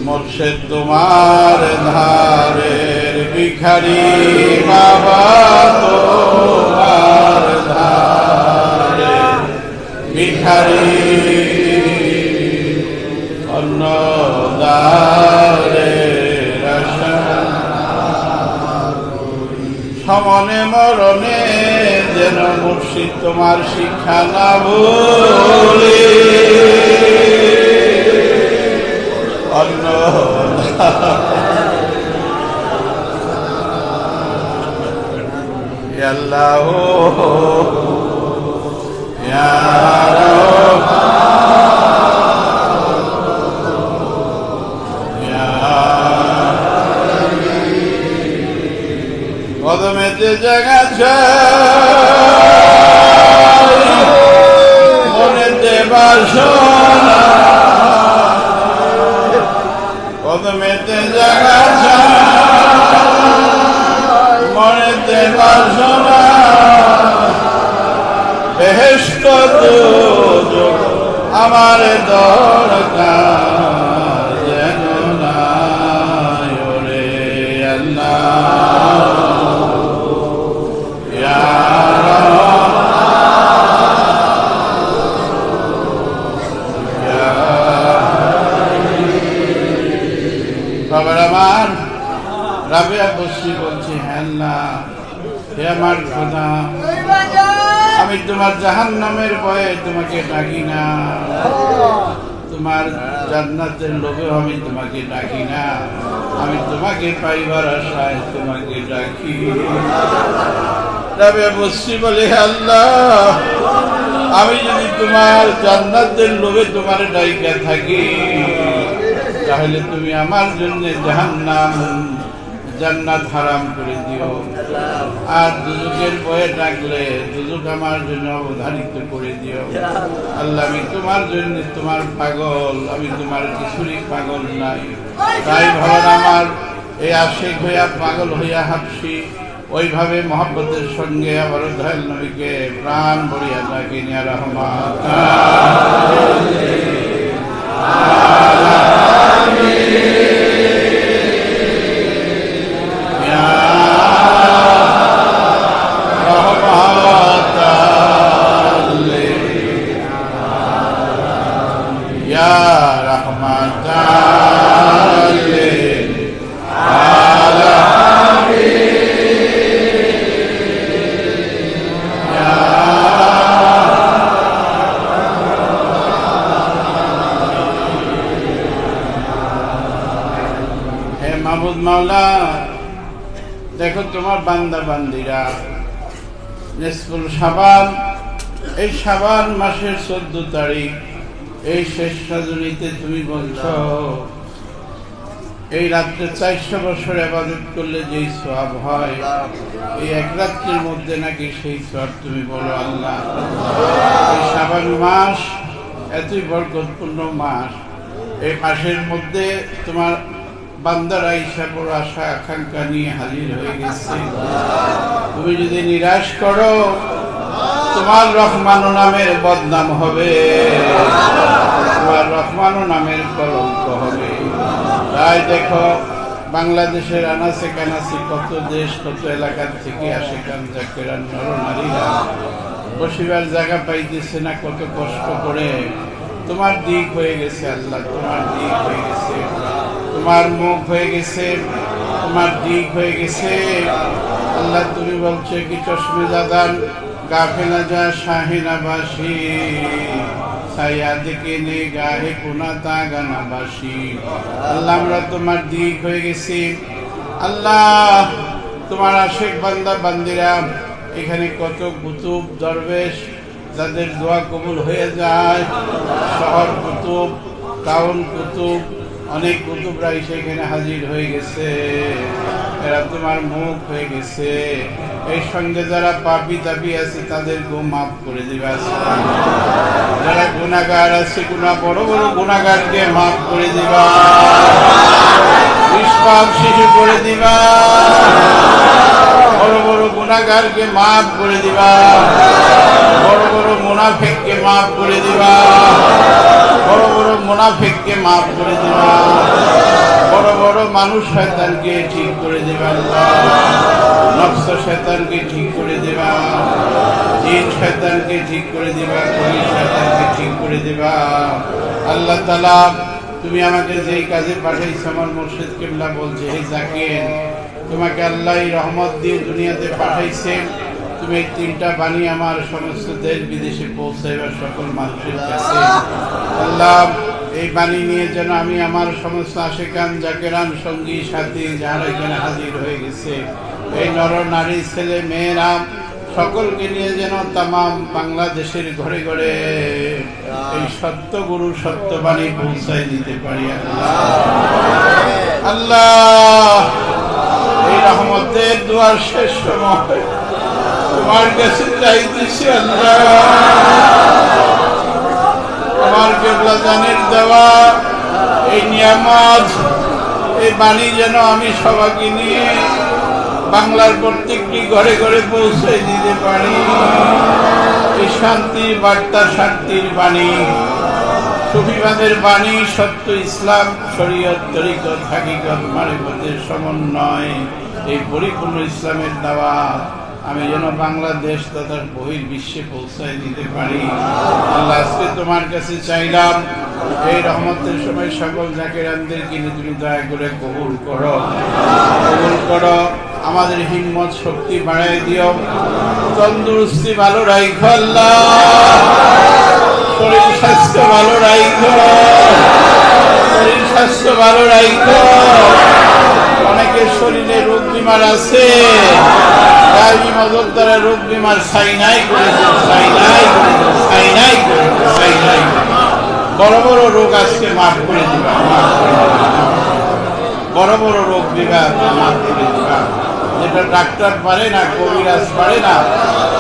মুর্শিদ তোমার ধারের ভিখারি বাবা তোমার ধারে ভিখারি অন্য দ্বারে সমনে মরণে যেন মুর্শিদ তোমার শিক্ষা না ভুলি অন্য আল্লাহ কদমেতে জায়গা মনেতে বাসনা কদমেতে জায়গা মনেতে বাসনা বেহেশত দোজখ আমার দরকার যেন নাই ওরে আল্লাহ বাবার আমার রাবেয়া বসি বলছি হ্যাঁ আল্লাহ হে আমার খোদা আমি তোমার জাহান্নামের ভয়ে তোমাকে ডাকি না তোমার জান্নাতের লোভেও আমি তোমাকে ডাকি না আমি তোমাকে পাইবার আশায় তোমাকে ডাকি রাবেয়া বসি বলে আল্লাহ আমি যদি তোমার জান্নাতের লোভে তোমার ডাইকা থাকি তাহলে তুমি আমার জন্য জাহান্নাম জান্নাত হারাম করে দিও আর দুজকের ভয়ে ডাকলে দুজক আমার জন্য অবধারিত করে দিও আল্লাহ আমি তোমার জন্য তোমার পাগল আমি তোমার কিছুরই পাগল নাই তাই ভালো আমার এই আশিক হইয়া পাগল হইয়া হাঁপসি ওইভাবে মহব্বতের সঙ্গে আবার দয়াল নবীকে প্রাণ ভরিয়া ডাকি নিয়া রহমান মাহবুব মাওলা দেখো তোমার বান্দা বান্দিরা নিসফুল শাবান এই শাবান মাসের 14 তারিখ এই শেষ রজনীতে তুমি বলছো এই রাত্রে 400 বছর ইবাদত করলে যেই সওয়াব হয়, এই এক রাত্রির মধ্যে নাকি সেই সওয়াব তুমি বলো আল্লাহ। এই শাবান মাস এতই বরকতপূর্ণ মাস, এই মাসের মধ্যে তোমার বান্দারা ঈশা বড় আশা আকাঙ্ক্ষা নিয়ে হাজির হয়ে গেছে। তুমি যদি নিরাশ করো, তোমার রহমানু নামের বদনাম হবে, তোমার রহমানু নামের কলঙ্ক হবে। তাই দেখো, বাংলাদেশের আনাচে কানাচে কত দেশ কত এলাকার থেকে আসে কানজাকেরা নরনারীরা, বসিবার জায়গা পাইতেছে না, কত কষ্ট করে। তোমার দিক হয়ে গেছে আল্লাহ, তোমার দিক হয়ে গেছে, তোমার মুখ হয়ে গেছে, তোমার দিক হয়ে গেছে আল্লাহ। তুমি বলছো কি চশমে দাদান গাফেলা যা শাহিনাবাসী ছায়া দেখে নে গাহে কোনা তা গানাবাসী। আল্লাহ আমরা তোমার দিক হয়ে গেছি আল্লাহ। তোমার আশেক বান্দা বান্দিরা এখানে কত কুতুব দরবেশ যাদের দোয়া কবুল হয়ে যায়, শহর কুতুব, টাউন কুতুব, অনেক কুতুবরা সেখানে হাজির হয়ে গেছে। এরা তোমার মুখ হয়ে গেছে। এই সঙ্গে যারা পাপী দাবি আছে তাদেরকেও মাফ করে দিবা। যারা গুনাহগার আছে, বড় বড় গুনাহগারকে মাফ করে দিবা, নিষ্পাপ শিশু করে দিবা, বড় বড় গুনাহগারকে মাফ করে দিবা, বড় বড় মুনাফিককে মাফ করে দিবা, বড় বড় মুনাফিককে মাফ করে দিবা, বড় বড় মানুষ শয়তানকে ঠিক করে দিবা, নফস শয়তানকে ঠিক করে দিবা, জিন শয়তানকে ঠিক করে দিবা, পুলিশ শয়তানকে ঠিক করে দিবা। আল্লাহ তাআলা তুমি আমাকে যেই কাজে পাঠাইছো, আমার মুর্শিদ কিবলা বলছে, হে জাকির, তোমাকে আল্লাহ রহমত দিয়ে দুনিয়াতে পাঠাইছেন। তুমি এই 3টা বাণী আমার সমস্ত দেশ বিদেশে পৌঁছাইবার সকল মানুষের কাছে। আল্লাহ এই বাণী নিয়ে যেন আমি আমার সমস্ত আশিকান জাকেরান সঙ্গী সাথী যারা এখানে হাজির হয়ে গেছে, এই নর নারী ছেলে মেয়েরা সকলকে নিয়ে যেন তামাম বাংলাদেশের ঘরে ঘরে এই সত্য গুরু সত্য বাণী পৌঁছাই দিতে পারি। আল্লাহ এই রহমতের দুয়ার শেষ সময় তোমার কাছে চাইতেছি আল্লাহ। আমার কেবলা জানের দেওয়া এই নিয়ামত, এই বাণী যেন আমি সবাইকে নিয়ে বাংলার প্রত্যেকটি ঘরে ঘরে পৌঁছে দিতে পারি। এই শান্তির বার্তা, শান্তির বাণী, সুফিবাদের বাণী, সত্য ইসলাম, শরীয়ত, তরিকত, হাকিকত, মারিফতের সমন্বয়, এই পরিপূর্ণ ইসলামের দাওয়াত আমি যেন বাংলাদেশ তথা বহির্বিশ্বে পৌঁছায় দিতে পারি। আল্লাহ আজকে তোমার কাছে চাইলাম, এই রহমতের সময় সকল জাকিরানদেরকে তুমি দয়া করে কবুল করো, কবুল করো। আমাদের হিম্মত শক্তি বাড়াই দিও, তন্দুরুস্তি ভালো রাখো আল্লাহ, শরীর স্বাস্থ্য ভালো রাখো, শরীর স্বাস্থ্য ভালো রাখো। অনেকের শরীরে রোগ বিমার আছে, গায়বী মদত দ্বারা রোগ বিমার সাইনাই করে দিও, সাইনাই করে দিও, সাইনাই করে দিও, সাইনাই। বড় বড় রোগ আজকে মাফ করে দিবা, মাফ করে দিবা, বড় বড় রোগ বিভাগ মাফ করে দিবা। যেটা ডাক্তার পারে না, কবিরাজ পারে না,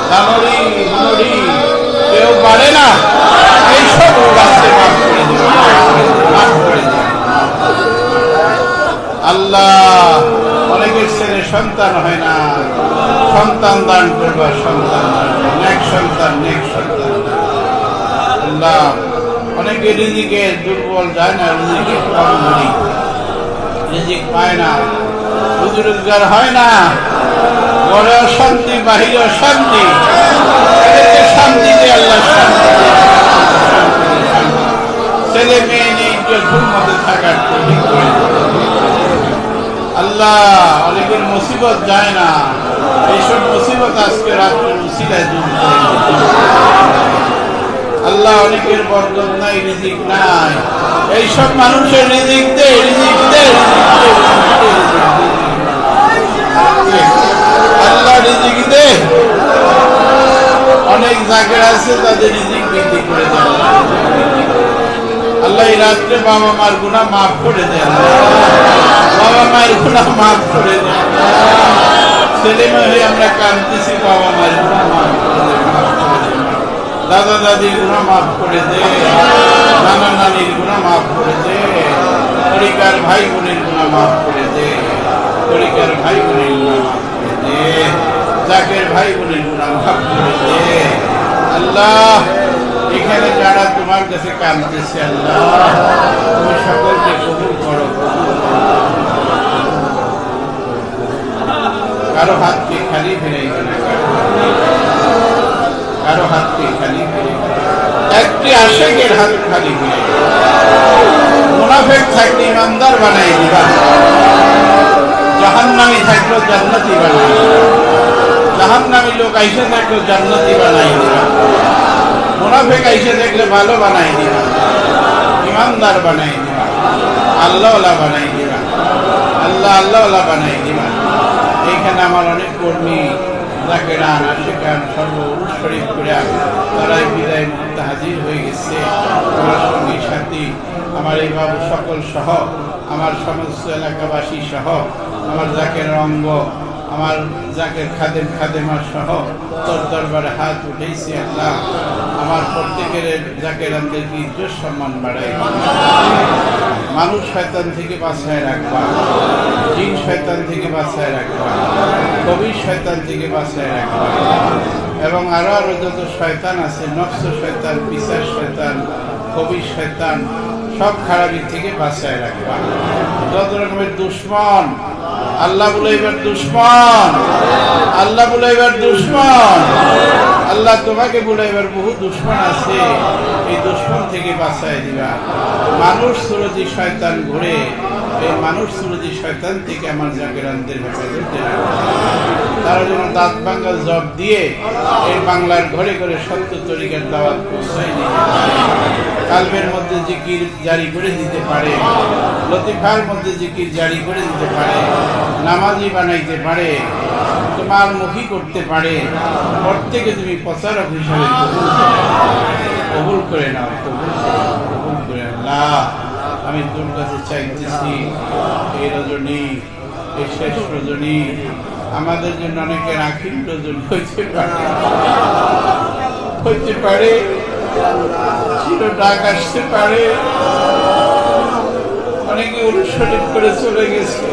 দানরি হুনরি কেউ পারে না, এইসব রোগ আজকে মাফ করে দিবা, মাফ করে দিবা। আল্লাহ অনেকের ছেলে সন্তান হয় না, সন্তান দান করবা, সন্তান দান, নেক সন্তান, নেক সন্তান। আল্লাহ অনেকে রিজিকে দুর্বল যায় না, রিজিকে কমজোরি, রিজিক পায় না, রুজি রোজগার হয় না, ঘরে অশান্তি, বাহিরে অশান্তি, এদেরকে শান্তি দিয়ে আল্লাহ শান্তি দিয়ে, ছেলে মেয়ে নেই মধ্যে থাকার তৌফিক করে আল্লাহ। অনেকের মুসিবত যায় না, এইসব মুসিবত আজকে রাত্রের উসিলায় দূর করে আল্লাহ। অনেকের বরকত নাই, রিজিক নাই, এইসব মানুষের রিজিক দে, রিজিক দে, আল্লাহ রিজিক দে। অনেক জায়গা আছে তাদের রিজিক বৃদ্ধি করে দেন আল্লাহ এই রাত্রে বাবা মার গুনাহ মাফ করে দেন, বাবা মায়ের গুনাহ মাফ করে দেন। ছেলে মেয়ে হয়ে আমরা কাঁদতেছি, বাবা মায়ের গুনাহ মাফ করে দেন, মাফ করে দেন। দাদা দাদির গুনাহ মাফ করে দে, নানা নানির গুনাহ মাফ করে দে, পরিকার ভাই বোনের গুনাহ মাফ করে দে, পরিকার ভাই বোনের গুনাহ মাফ করে দে, জাকের ভাই বোনের গুনাহ মাফ করে দে। আল্লাহ এখানে যারা তোমার কাছে কাঁদতেছে, আল্লাহ তুমি সকলকে কবুল করো। কারো হাতকে খালি ফিরে কারো হাতকে খালি ফিরে একটি আশেকের হাত খালি ফিরে মুনাফিক থাকলে ইমানদার বানাই দিবা, জাহান্নামী থাকলেও জান্নাতি বানাই, জাহান্নামী লোক আইসে থাকলেও জান্নাতি বানাই দিবা, মুনাফিক আইসে থাকলে ভালো বানাই দিবা, ইমানদার বানাই দিবা, আল্লাহওয়ালা বানাই দিবা, আল্লাহওয়ালা বানাই দিবা। এইখানে আমার অনেক কর্মী জাকেরান আশিকান সর্বরূপ শরীফ করে তারাই বিদায় মুহূর্তে হাজির হয়ে গেছে। আমার সঙ্গী সাথী, আমার এই বাবু সকল সহ, আমার সমস্ত এলাকাবাসী সহ, আমার জাকের অঙ্গ, আমার জাকের খাদেমার সহ তোর দরবারে হাত উঠেছি। আল্লাহ আমার প্রত্যেকের জাকেরানদেরকে ইজ্জত সম্মান বাড়াই, মানুষ শয়তান থেকে বাঁচায় রাখবা, জিন শয়তান থেকে বাঁচায় রাখবা, কবির শয়তান থেকে বাঁচায় রাখবা, এবং আরো যত শয়তান আছে, নফস শয়তান, পিশাচ শয়তান, কবির শয়তান, সব খারাপি থেকে বাঁচায় রাখবা। যত রকমের দুশ্মন, আল্লাহ বলে এবার দুশ্মন, আল্লাহ বলে এবার দুশ্মন, আল্লাহ তোমাকে বলে এবার বহু দুশ্মন আছে, এই দুশ্মন থেকে বাঁচায় দিবা। মানুষ সুরজি শয়তান ঘুরে, এই মানুষ সুরজি শয়তান থেকে আমার জাকেরানদের হেফাজত দেবে। তারা যেন দাঁত ভাঙ্গা জব দিয়ে এই বাংলার ঘরে ঘরে সত্য তরিকার দাওয়াত পৌঁছায় নিতে পারে, কালবের মধ্যে জিকির জারি করে দিতে পারে, লতিফার মধ্যে জিকির জারি করে দিতে পারে, নামাজি বানাইতে পারে, তোমার মুখী করতে পারে। প্রত্যেকে তুমি প্রচারক হিসাবে কবুল করে নাও, কবুল করে। আল্লাহ আমি তোর কাছে চাইতেছি এই রজনী, এই শেষ রজনী আমাদের জন্য অনেকের আখির রজনী হইতে পারে, চির ডাক আসতে পারে, অনেকে অনুসরণ করে চলে গেছে।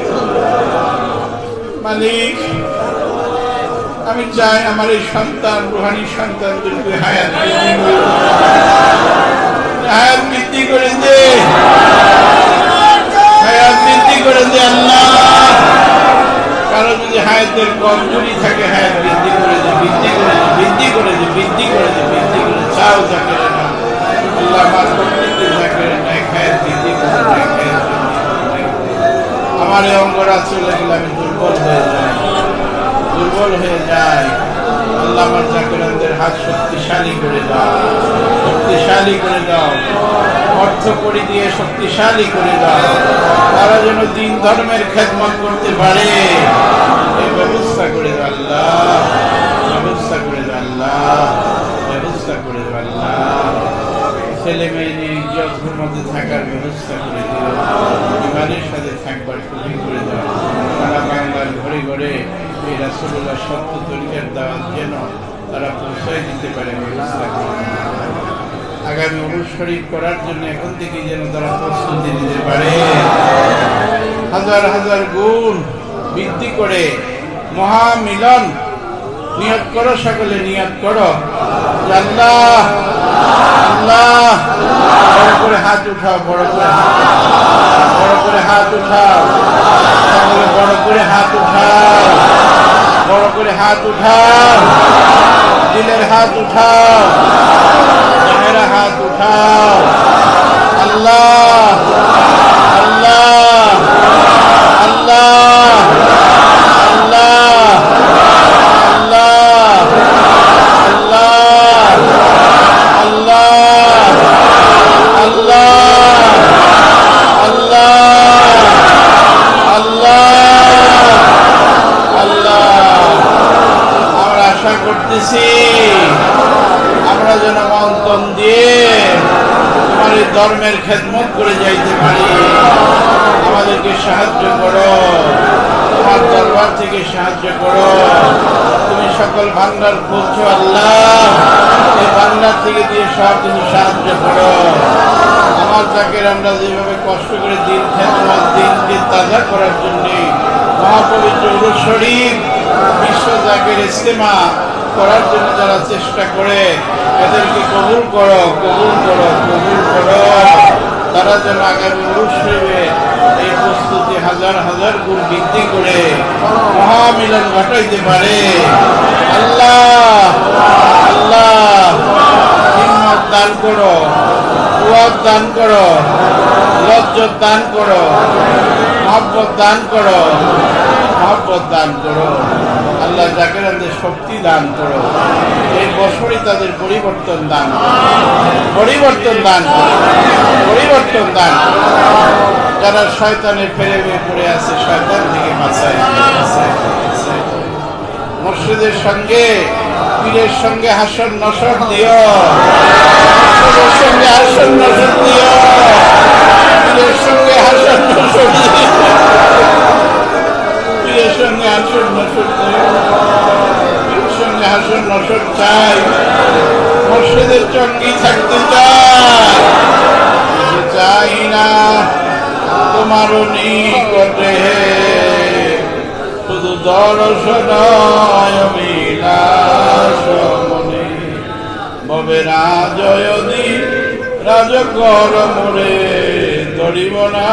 মালিক আমি চাই আমার এই সন্তান, রুহানি সন্তানদেরকে হায়াত বৃদ্ধি করে দে, হায়াত বৃদ্ধি করে দে। আল্লাহ কারো যদি হায়াতের কমজোরি থাকে, হায়াত বৃদ্ধি করে দে, বৃদ্ধি করে দে, বৃদ্ধি করে দে, বৃদ্ধি করে দে, বৃদ্ধি করে চাও জাকেরে না। আল্লাহ আমার প্রত্যেককে জাকেরে নাই, হায়াত বৃদ্ধি করে নাই, হায়াত বৃদ্ধি করে নাই। আমার এই অঙ্গরা চলে গেলে আমি দুর্বল হয়ে যাই, দুর্বল হয়ে যায়। আল্লাহ আমার জাকেরানদের হাত শক্তিশালী করে দাও, শক্তিশালী করে দাও, অর্থ করি দিয়ে শক্তিশালী করে দাও। তারা যেন দিন ধর্মের খেদমত করতে পারে এই ব্যবস্থা করে দাও আল্লাহ, ব্যবস্থা করে দাও আল্লাহ, ব্যবস্থা করে দাও আল্লাহ। ছেলে মেয়ে নিয়ে ইজ্জতের মধ্যে থাকার ব্যবস্থা করে দিও, ইমানের সাথে থাকবার সুযোগ করে দাও। সারা বাংলার ঘরে ঘরে এই রাসূলুল্লাহ সত্য তরিকার দাওয়াত যেন তারা পৌঁছায় দিতে পারে ব্যবস্থা করে। আগামী উরুস শরীফ করার জন্য এখন থেকে যেন তারা প্রস্তুতি নিতে পারে, হাজার হাজার গুণ বৃদ্ধি করে মহামিলন নিয়ত করো, সকলে নিয়ত করো। আল্লাহ আল্লাহ বড় করে হাত উঠাও, বড় করে বড় করে হাত উঠাও, সকলে বড় করে হাত উঠাও, বড় করে হাত উঠাও, দিলের হাত উঠাও, জাহেরা হাত উঠাও। আল্লাহ আল্লাহ আল্লাহ আল্লাহ আল্লাহ আল্লাহ আল্লাহ আমরা আশা করতেছি আমরা যেন মন্তন দিয়ে তোমার এই ধর্মের খেদমত দিতে পারি। আমাদেরকে সাহায্য করো, তোমার দরবার থেকে সাহায্য করো। তুমি সকল ভান্ডার খুলছো আল্লাহ, এই ভান্ডার থেকে দিয়ে সব তুমি সাহায্য করো। আমার জাকের আমরা যেভাবে কষ্ট করে দিন খেদমত দিনকে তাজা করার জন্য মহাপবিত্র উরুস শরীফ বিশ্ব জাকের ইজতেমা করার জন্য যারা চেষ্টা করে এদেরকে কবুল করো, কবুল করো, কবুল করো। তারা যেন আগামী উরুস শরীফে এই প্রস্তুতি হাজার হাজার গুণ বৃদ্ধি করে মহামিলন ঘটাইতে পারে। আল্লাহ আল্লাহ হিম্মত দান করো, কুয়াত দান করো, লজ্জত দান করো, মহব্বত দান করো, মহব্বত দান করো। আল্লাহ জাকেরানদের শক্তি দান করো। এই বছরই তাদের পরিবর্তন দান করো, পরিবর্তন দান করো, পরিবর্তন দান করো। যারা শয়তানের প্রেমে পড়ে আছে শয়তান থেকে বাঁচায়, মুর্শিদের সঙ্গে পীরের সঙ্গে হাসন নসর দিও, মুর্শিদের সঙ্গে হাসন নসর দিও, পীরের সঙ্গে হাসন নসর দিও, পীরের সঙ্গে হাসন নসর দিও, পীরের সঙ্গে হাসন নসর চাই। মুর্শিদের সঙ্গী থাকতে চাই, চাই না তোমারও নিকটে শুধু দর্শন মনে ভবে রাজয়দি রাজকর মোরে ধরিব না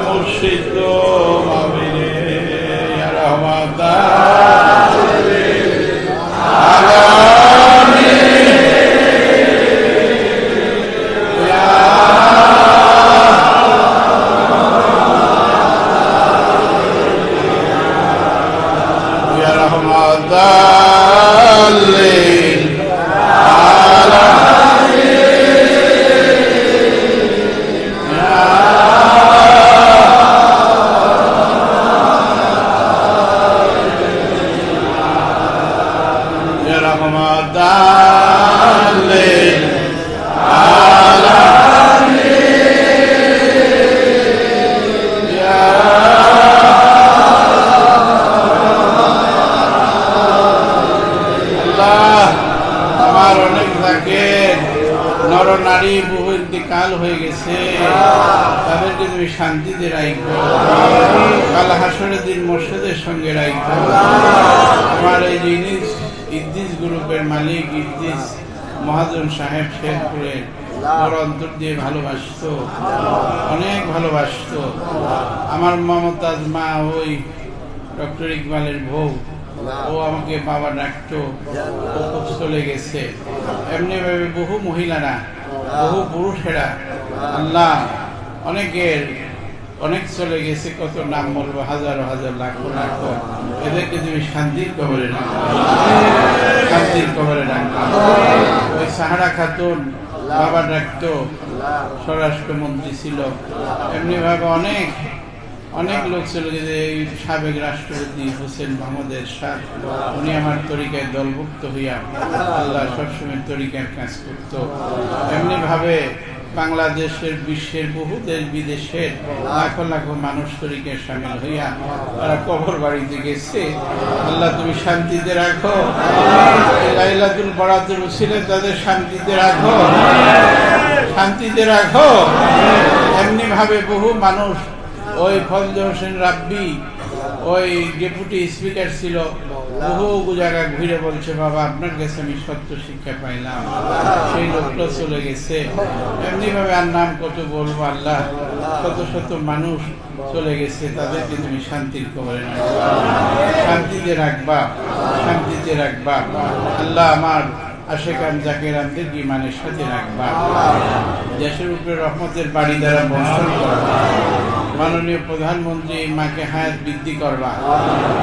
মুর্শিদ মামিরে রহমাতা নর নারী বহু ইন্তেকাল হয়ে গেছে, তাদেরকে তুমি শান্তিতে রাখো। কাল হাসরের দিন মুর্শিদের সঙ্গে রাখো। আমার এই যে ইদ্দিস গ্রুপের মালিক ইদ্দিস মহাজন সাহেব শেরপুরের বড় অন্তর দিয়ে ভালোবাসতো, অনেক ভালোবাসতো। আমার মমতাজ মা ওই ডক্টর ইকবালের বউ, ও আমাকে বাবা ডাকতো, ও খুব চলে গেছে। এমনি ভাবে বহু মহিলারা, বহু পুরুষেরা, আল্লাহ অনেকের অনেক চলে গেছে। কত নাম বলবো, হাজারো হাজার লাখো লাখো। এদেরকে তুমি শান্তির কবরে রাখো, শান্তির কবরে রাখো। ওই সাহারা খাতুন বাবা ডাকতো, স্বরাষ্ট্রমন্ত্রী ছিল। এমনি ভাবে অনেক অনেক লোক ছিল। যে এই সাবেক রাষ্ট্রপতি হোসেন মোহাম্মদ এরশাদ, উনি আমার তরিকায় দলভুক্ত হইয়া আল্লাহ সবসময় তরিকার কাজ করত। এমনি ভাবে বাংলাদেশের, বিশ্বের বহু দেশ বিদেশের লাখো লাখো মানুষ তরিকায় সামিল হইয়া তারা কবর বাড়িতে গেছে। আল্লাহ তুমি শান্তিতে রাখো, লাইলাতুল বরাতের উসিলে তাদের শান্তিতে রাখো, শান্তিতে রাখো। এমনি ভাবে বহু মানুষ, ওই ফজলে হোসেন রাব্বি ওই ডেপুটি স্পিকার ছিল, বহু জায়গা ঘুরে বলছে বাবা আপনার কাছে আমি সত্য শিক্ষা পাইলাম, সেই লোকটা চলে গেছে। এমনি ভাবে আর নাম কত বলবো, আল্লাহ শত শত মানুষ চলে গেছে, তাদেরকে তুমি শান্তির কবরে রাখবা, শান্তিতে রাখবা, শান্তিতে রাখবা। আল্লাহ আমার আশেকান জাকেরানদের ঈমানের সাথে রাখবা, দেশের উপরে রহমতের বাড়ি দ্বারা বর্ষণ করবা। মাননীয় প্রধানমন্ত্রী মাকে হায়াত বৃদ্ধি করবা,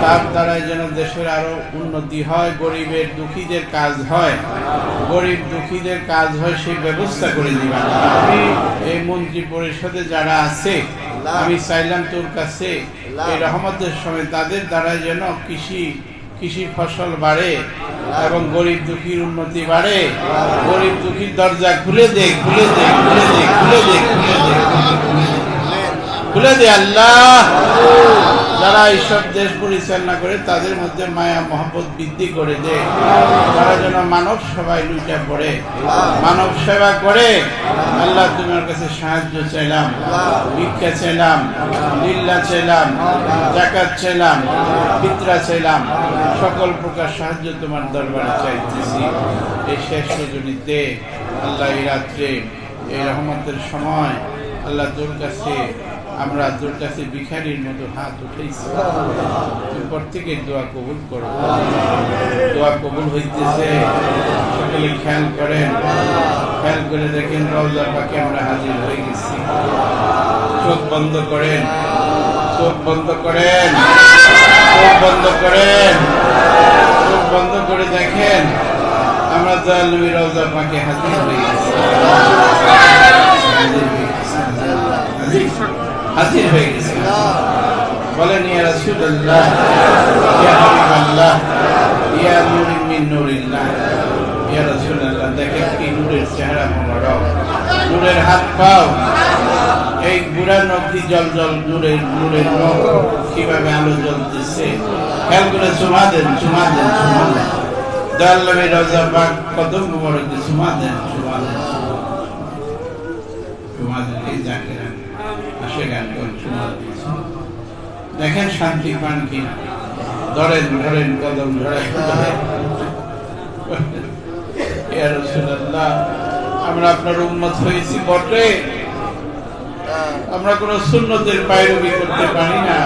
তার দ্বারা যেন দেশের আরো উন্নতি হয়, গরিবের দুঃখীদের কাজ হয়, গরিব দুঃখীদের কাজ হয়, সেই ব্যবস্থা করে দিবা। এই মন্ত্রী পরিষদে যারা আছে, আমি চাইলাম তোর কাছে এই রহমতের সময় তাদের দ্বারা যেন কৃষি ফসল বাড়ে এবং গরিব দুঃখীর উন্নতি বাড়ে। গরিব দুঃখীর দরজা খুলে দে, খুলে দে, খুলে দে, খুলে দে, খুলে দে। খুলে দে আল্লাহ। যারা এইসব দেশ পরিচালনা করে তাদের মধ্যে মায়া মহব্বত বৃদ্ধি করে দে। তারা যেন মানব সেবায় লুটা পড়ে, মানব সেবা করে। আল্লাহ তোমার কাছে সাহায্য চাইলাম, ভিক্ষা চাইলাম, লিল্লাহ চাইলাম, যাকাত চাইলাম, ফিতরা চাইলাম, সকল প্রকার সাহায্য তোমার দরবারে চাইতেছি। এই শেষ রজনীতে আল্লাহ এই রাত্রে এই রহমতের সময় আল্লাহ তোর কাছে আমরা তোর কাছে ভিখারির মতো হাত উঠেছি। তুই প্রত্যেকের দোয়া কবুল করো। দোয়া কবুল হইতেছে, সকলে খেয়াল করেন, খেয়াল করে দেখেন রওজা পাকে আমরা হাজির হয়ে গেছি। চোখ বন্ধ করেন, চোখ বন্ধ করেন, চোখ বন্ধ করেন, চোখ বন্ধ করে দেখেন আমরা দয়াল নবী রওজা পাকে হাজির হয়ে গেছি। হাজির হয়ে গেছে। বলেন ইয়া রাসূলুল্লাহ, ইয়া হাবিবাল্লাহ, ইয়া নূরুম মিন নূরিল্লাহ। ইয়া রাসূলুল্লাহ, দেখেন কি নূরের চেহারা মোবারক, নূরের হাত পাও, এই বুড়া নখি জল জল নূরের নূরের নখ কিভাবে আলো জ্বলতেছে। খেয়াল করে চুমা দেন, চুমা দেন, চুমা দেন। দয়াল নবী রওজা পাক কদম মোবারকে চুমা দেন, চুমা দেন, চুমা দেন। এই জাকিরা দেখেন শান্তি পান কিনা। ধরেন ধরেন কদম ধরেন। ইয়া রাসূলুল্লাহ, আমরা আপনার উম্মত হয়েছি বটে, আমরা কোন সুন্নতের পায়রবি করতে পারি না,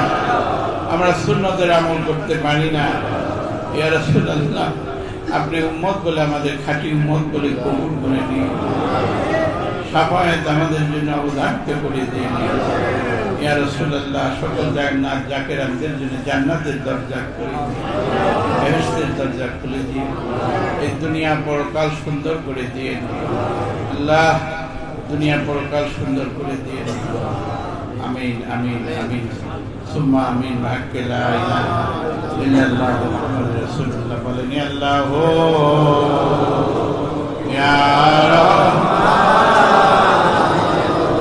আমরা সুন্নতের আমল করতে পারি না। ইয়া রাসূলুল্লাহ, আপনি উম্মত বলে আমাদের খাঁটি উম্মত বলে কবুল করে নিন। শাফায়াত আমাদের জন্য অবধারিত করে দিন। ইয়া রাসূলুল্লাহ, সকল জান্নাত জাকিরানদের জন্য জান্নাতের দরজা করে দিন, বেহেশতের দরজা খুলে দিন। এই দুনিয়া পরকাল সুন্দর করে দিন আল্লাহ, দুনিয়া পরকাল সুন্দর করে দিন। আমিন আমিন আমিন সুম্মা আমিন। ভাগ্যে লা ইলাহা ইল্লাল্লাহ মুহাম্মাদুর রাসূলুল্লাহ। বলেন আল্লাহ ইয়া রাহমান